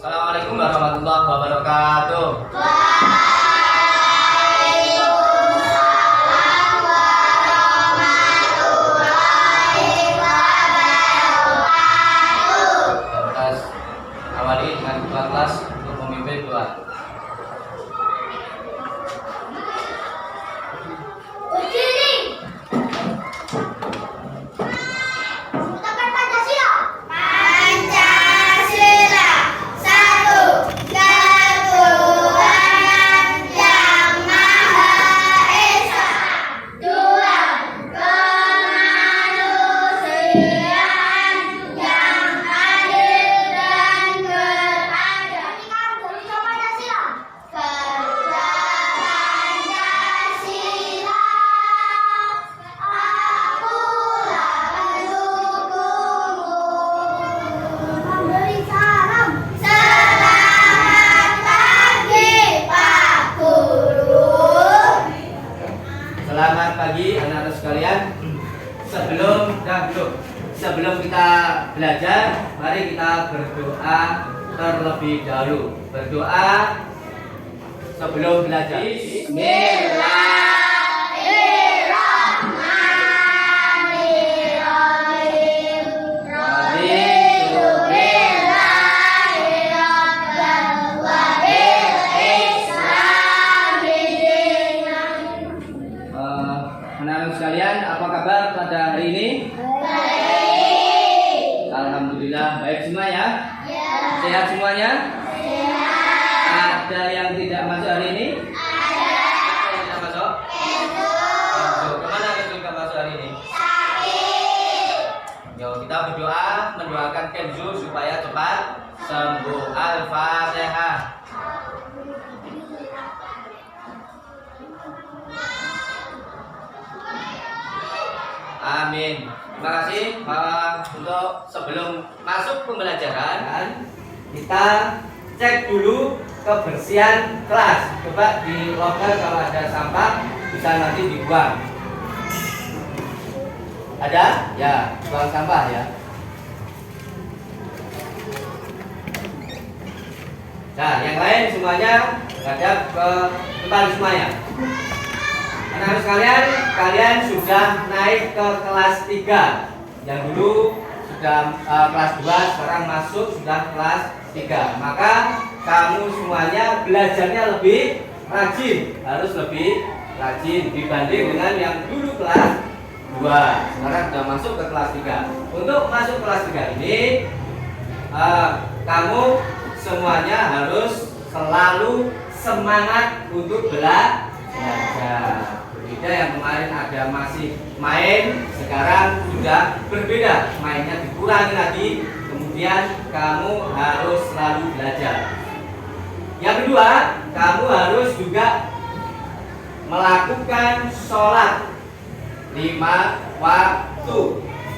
Assalamualaikum warahmatullahi wabarakatuh. Waalaikumsalam warahmatullahi wabarakatuh. Kita awali dengan ketua kelas untuk memimpin doa. Selamat pagi anak-anak sekalian. Sebelum kita belajar, mari kita berdoa terlebih dahulu. Berdoa sebelum belajar. Anak-anak sekalian, apa kabar pada hari ini? Baik. Alhamdulillah baik semua ya. Ya. Sehat semuanya? Sehat. Ada yang tidak masuk hari ini? Ada. Yang tidak masuk? Kenzo. Kemana Kenzo tidak masuk hari ini? Sakit. Yuk kita berdoa mendoakan Kenzo supaya cepat sembuh. Al-Fatihah. Amin. Terima kasih untuk sebelum masuk pembelajaran kita cek dulu kebersihan kelas. Coba di loker kalau ada sampah bisa nanti dibuang. Ada? Ya, buang sampah ya. Nah, yang lain semuanya hadap ke depan semuanya. Anak-anak sekalian, kalian sudah naik ke kelas 3. Yang dulu sudah kelas 2, sekarang masuk sudah kelas 3. Maka kamu semuanya belajarnya lebih rajin, harus lebih rajin dibanding dengan yang dulu kelas 2. Sekarang sudah masuk ke kelas 3. Untuk masuk kelas 3 ini kamu semuanya harus selalu semangat untuk belajar. Berbeda yang kemarin ada masih main, sekarang sudah berbeda, mainnya dikurangi lagi. Kemudian kamu harus selalu belajar. Yang kedua, kamu harus juga melakukan sholat 5 waktu.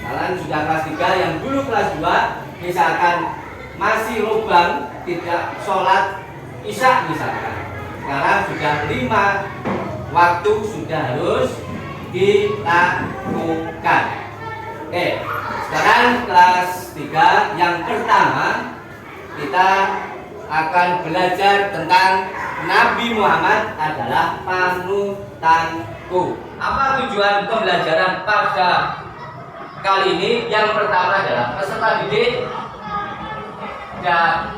Kalian sudah kelas 3, yang dulu kelas 2 misalkan masih lubang tidak sholat isya misalkan, sekarang sudah 5 waktu sudah harus dilakukan. Oke, sekarang kelas 3 yang pertama kita akan belajar tentang Nabi Muhammad adalah panutanku. Apa tujuan pembelajaran pada kali ini? Yang pertama adalah peserta didik dan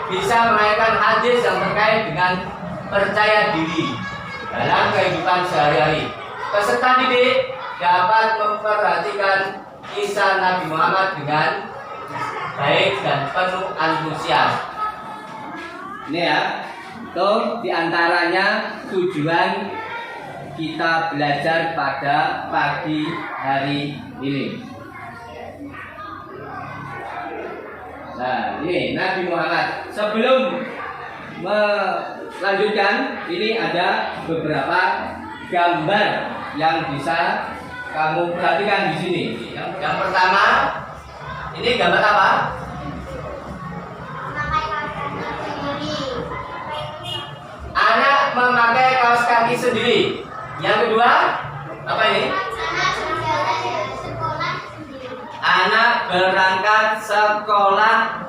bisa menanyakan hadis yang terkait dengan percaya diri dalam kehidupan sehari-hari. Peserta didik dapat memperhatikan kisah Nabi Muhammad dengan baik dan penuh antusias. Ini ya, itu diantaranya tujuan kita belajar pada pagi hari ini. Nah, ini Nabi Muhammad. Sebelum melanjutkan, ini ada beberapa gambar yang bisa kamu perhatikan di sini. Yang pertama, ini gambar apa? Anak memakai kaos kaki sendiri. Yang kedua, apa ini? Anak berangkat sekolah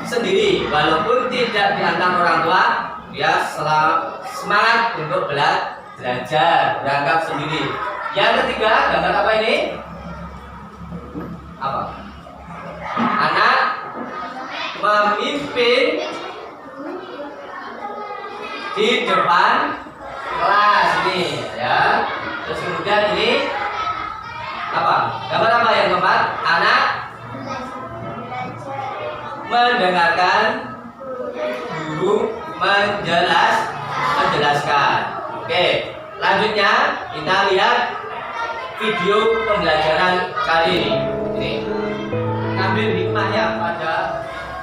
sendiri, walaupun tidak diantar orang tua, dia semangat untuk belajar, berangkat sendiri. Yang ketiga, gambar apa ini? Apa? Anak memimpin di depan kelas ini, ya. Terus kemudian ini apa? Gambar apa yang keempat? Anak mendengarkan guru menjelaskan. Oke, lanjutnya kita lihat video pembelajaran kali ini. Ini ambil hikmahnya pada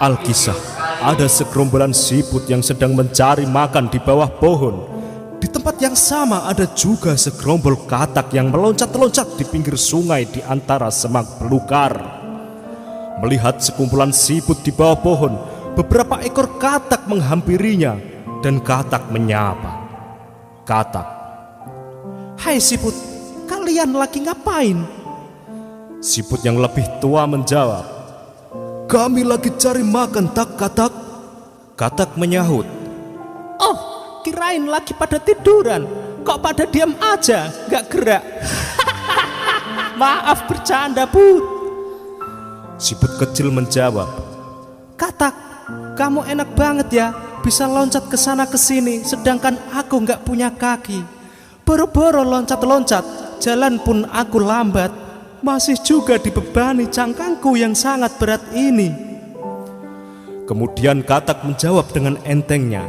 Alkisah, ada segerombolan siput yang sedang mencari makan di bawah pohon. Di tempat yang sama ada juga segerombol katak yang meloncat-loncat di pinggir sungai di antara semak belukar. Melihat sekumpulan siput di bawah pohon, beberapa ekor katak menghampirinya dan katak menyapa. Katak, "Hai siput, kalian lagi ngapain?" Siput yang lebih tua menjawab, "Kami lagi cari makan, tak katak." Katak menyahut, "Oh, kirain lagi pada tiduran. Kok pada diam aja, gak gerak?" "Maaf bercanda, Bud." Siput kecil menjawab, "Katak, kamu enak banget ya, bisa loncat ke sana ke sini, sedangkan aku gak punya kaki. Boro-boro loncat-loncat, jalan pun aku lambat. Masih juga dibebani cangkangku yang sangat berat ini." Kemudian katak menjawab dengan entengnya,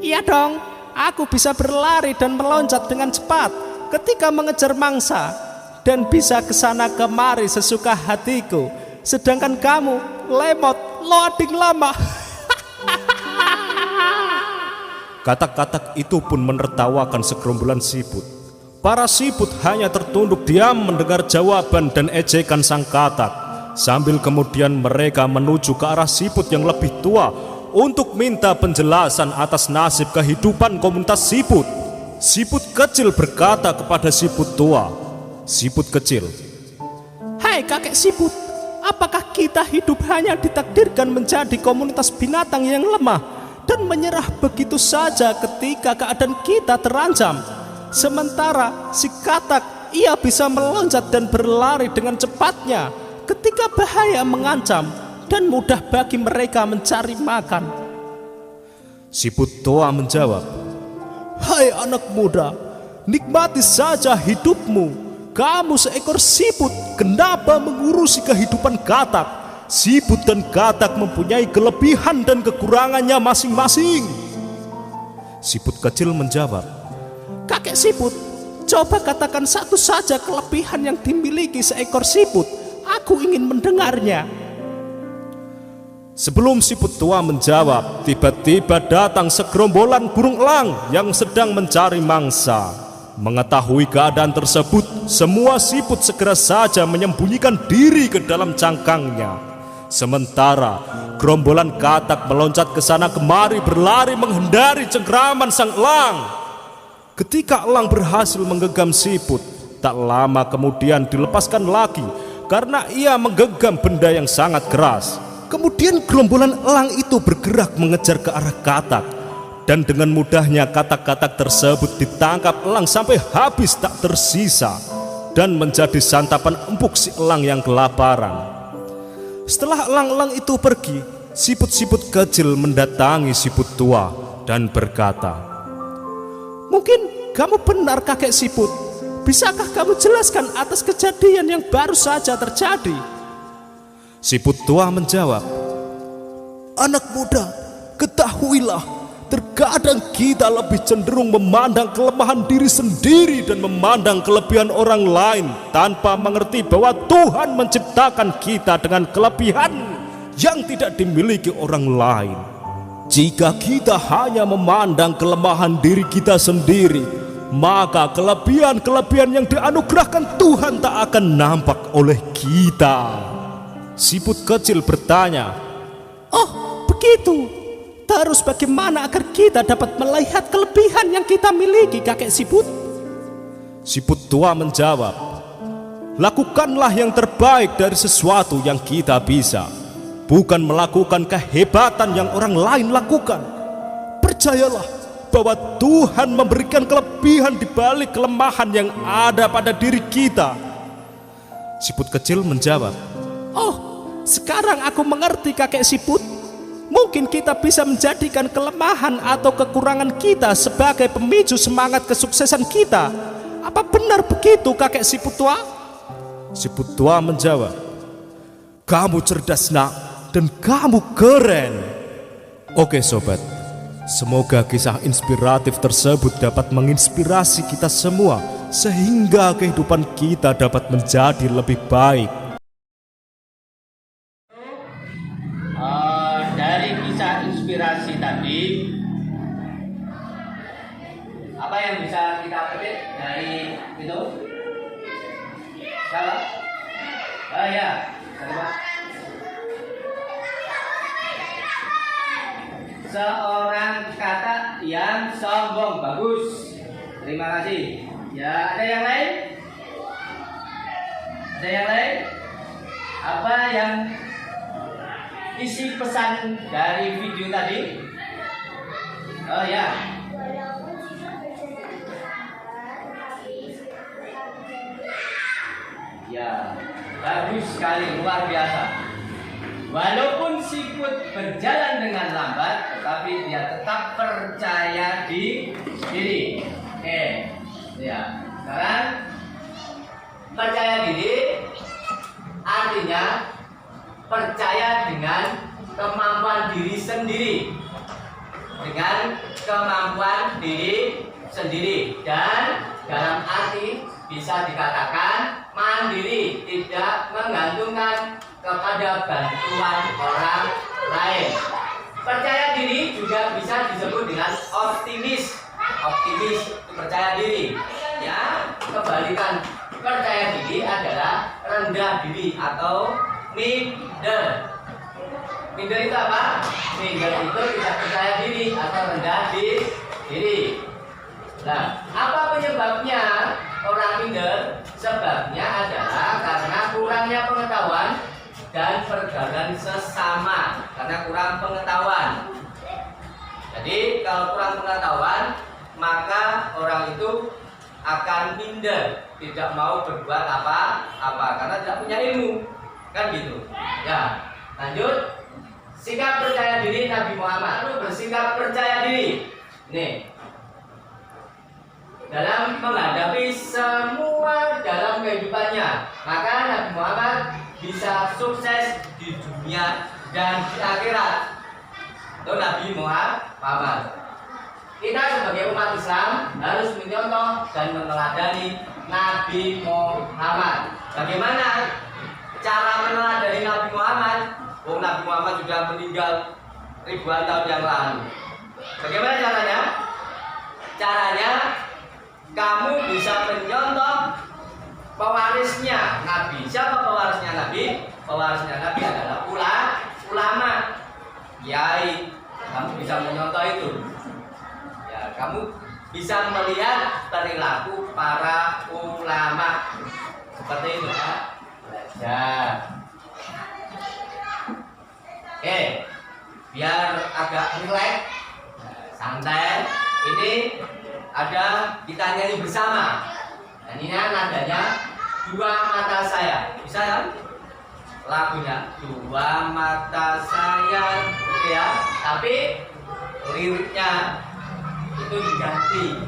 "Iya dong, aku bisa berlari dan meloncat dengan cepat ketika mengejar mangsa, dan bisa kesana kemari sesuka hatiku. Sedangkan kamu lemot, loading lama." Katak-katak itu pun menertawakan segerombolan siput. Para siput hanya tertunduk diam mendengar jawaban dan ejekan sang katak, sambil kemudian mereka menuju ke arah siput yang lebih tua untuk minta penjelasan atas nasib kehidupan komunitas siput. Siput kecil berkata kepada siput tua, "Siput kecil, hai kakek siput, apakah kita hidup hanya ditakdirkan menjadi komunitas binatang yang lemah dan menyerah begitu saja ketika keadaan kita terancam? Sementara si katak, ia bisa meloncat dan berlari dengan cepatnya ketika bahaya mengancam dan mudah bagi mereka mencari makan." Siput tua menjawab, "Hai anak muda, nikmati saja hidupmu. Kamu seekor siput, kenapa mengurusi kehidupan katak? Siput dan katak mempunyai kelebihan dan kekurangannya masing-masing." Siput kecil menjawab, "Kakek siput, coba katakan satu saja kelebihan yang dimiliki seekor siput. Aku ingin mendengarnya." Sebelum siput tua menjawab, tiba-tiba datang segerombolan burung elang yang sedang mencari mangsa. Mengetahui keadaan tersebut, semua siput segera saja menyembunyikan diri ke dalam cangkangnya. Sementara gerombolan katak meloncat ke sana kemari berlari menghindari cengkraman sang elang. Ketika elang berhasil menggenggam siput, tak lama kemudian dilepaskan lagi karena ia menggenggam benda yang sangat keras. Kemudian gerombolan elang itu bergerak mengejar ke arah katak, dan dengan mudahnya katak-katak tersebut ditangkap elang sampai habis tak tersisa dan menjadi santapan empuk si elang yang kelaparan. Setelah elang-elang itu pergi, siput-siput kecil mendatangi siput tua dan berkata, "Mungkin kamu benar kakek siput. Bisakah kamu jelaskan atas kejadian yang baru saja terjadi?" Siput tua menjawab, "Anak muda, ketahuilah, terkadang kita lebih cenderung memandang kelemahan diri sendiri dan memandang kelebihan orang lain tanpa mengerti bahwa Tuhan menciptakan kita dengan kelebihan yang tidak dimiliki orang lain. Jika kita hanya memandang kelemahan diri kita sendiri, maka kelebihan-kelebihan yang dianugerahkan Tuhan tak akan nampak oleh kita." Siput kecil bertanya, "Oh, begitu. Terus bagaimana agar kita dapat melihat kelebihan yang kita miliki, kakek siput?" Siput tua menjawab, "Lakukanlah yang terbaik dari sesuatu yang kita bisa. bukan melakukan kehebatan yang orang lain lakukan. Percayalah bahwa Tuhan memberikan kelebihan di balik kelemahan yang ada pada diri kita. Siput kecil menjawab, "Oh, sekarang aku mengerti kakek siput. Mungkin kita bisa menjadikan kelemahan atau kekurangan kita sebagai pemicu semangat kesuksesan kita. Apa benar begitu kakek siput tua?" Siput tua menjawab, "Kamu cerdas nak, dan kamu keren." Oke sobat, semoga kisah inspiratif tersebut dapat menginspirasi kita semua sehingga kehidupan kita dapat menjadi lebih baik. Dari kisah inspirasi tadi, apa yang bisa kita petik dari itu? Salah? Ya, coba. Seorang kata yang sombong, bagus. Terima kasih. Ya, ada yang lain? Ada yang lain? Apa yang isi pesan dari video tadi? Oh ya. Ya, bagus sekali, luar biasa. Walaupun siput berjalan dengan lambat, tetapi dia tetap percaya diri. Oke, ya. Sekarang percaya diri artinya percaya dengan kemampuan diri sendiri. Dengan kemampuan diri sendiri, dan dalam arti bisa dikatakan mandiri, tidak menggantungkan kepada bantuan orang lain. Percaya diri juga bisa disebut dengan optimis. Optimis itu percaya diri. Ya, kebalikan percaya diri adalah rendah diri atau minder. Minder itu apa? Minder itu tidak percaya diri atau rendah diri. Nah, apa penyebabnya orang minder? Sebabnya adalah karena kurangnya pengetahuan dan pergaulan sesama. Karena kurang pengetahuan. Jadi kalau kurang pengetahuan, maka orang itu akan minder, tidak mau berbuat apa-apa karena tidak punya ilmu, kan gitu. Ya, lanjut. Sikap percaya diri Nabi Muhammad. Lalu bersikap percaya diri. Nih, dalam menghadapi semua dalam kehidupannya, maka Nabi Muhammad bisa sukses di dunia dan di akhirat. Itu Nabi Muhammad. Kita sebagai umat Islam harus mencontoh dan meneladani Nabi Muhammad. Bagaimana cara meneladani Nabi Muhammad? Nabi Muhammad sudah meninggal ribuan tahun yang lalu. Bagaimana caranya? Caranya kamu bisa menyontoh pewarisnya Nabi. Siapa pewarisnya Nabi? Pewarisnya Nabi adalah ulama, kiai. Kamu bisa menyontoh itu. Ya, kamu bisa melihat perilaku para ulama seperti itu ya. Belajar. Oke, biar agak rileks, santai. Ini ada kita nyanyi bersama. Dan ini nadanya dua mata saya. Bisa kan? Lagunya dua mata saya, oke ya. Tapi liriknya itu diganti.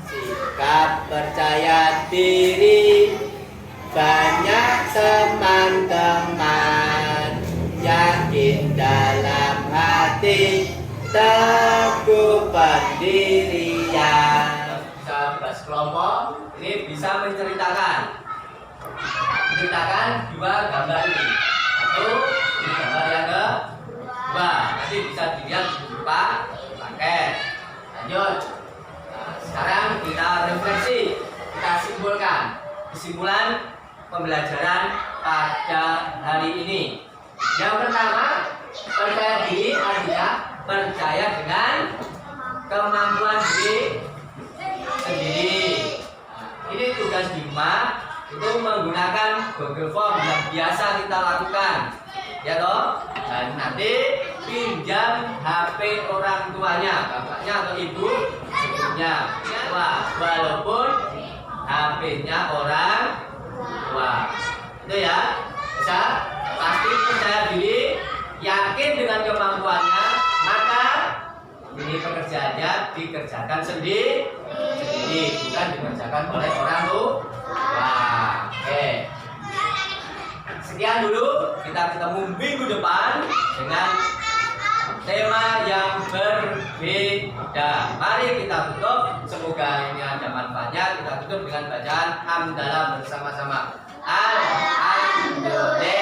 Sikap percaya diri, banyak teman-teman, yakin dalam hati, teguh pendirian. Sahabat kelompok ini bisa menceritakan dua gambar ini. Satu, ini gambar yang kedua. Nanti bisa dilihat berupa paket. Lanjut. Nah, sekarang kita refleksi, kita simpulkan kesimpulan pembelajaran pada hari ini. Yang pertama, percaya diri artinya percaya dengan kemampuan diri sendiri. Nah, ini tugas di rumah itu menggunakan Google Form yang biasa kita lakukan. ya toh. Dan nanti pinjam HP orang tuanya, bapaknya atau ibunya. Wah, walaupun HP-nya orang tua. Itu ya, bisa pasti percaya diri, yakin dengan kemampuannya, maka ini pekerjaannya dikerjakan sendiri, bukan dikerjakan oleh orang tua. Oke. Sekian dulu, kita ketemu minggu depan dengan tema yang berbeda. Mari kita tutup, semoga ini ada manfaatnya. Kita tutup dengan bacaan hamdalah bersama-sama. Alhamdulillah.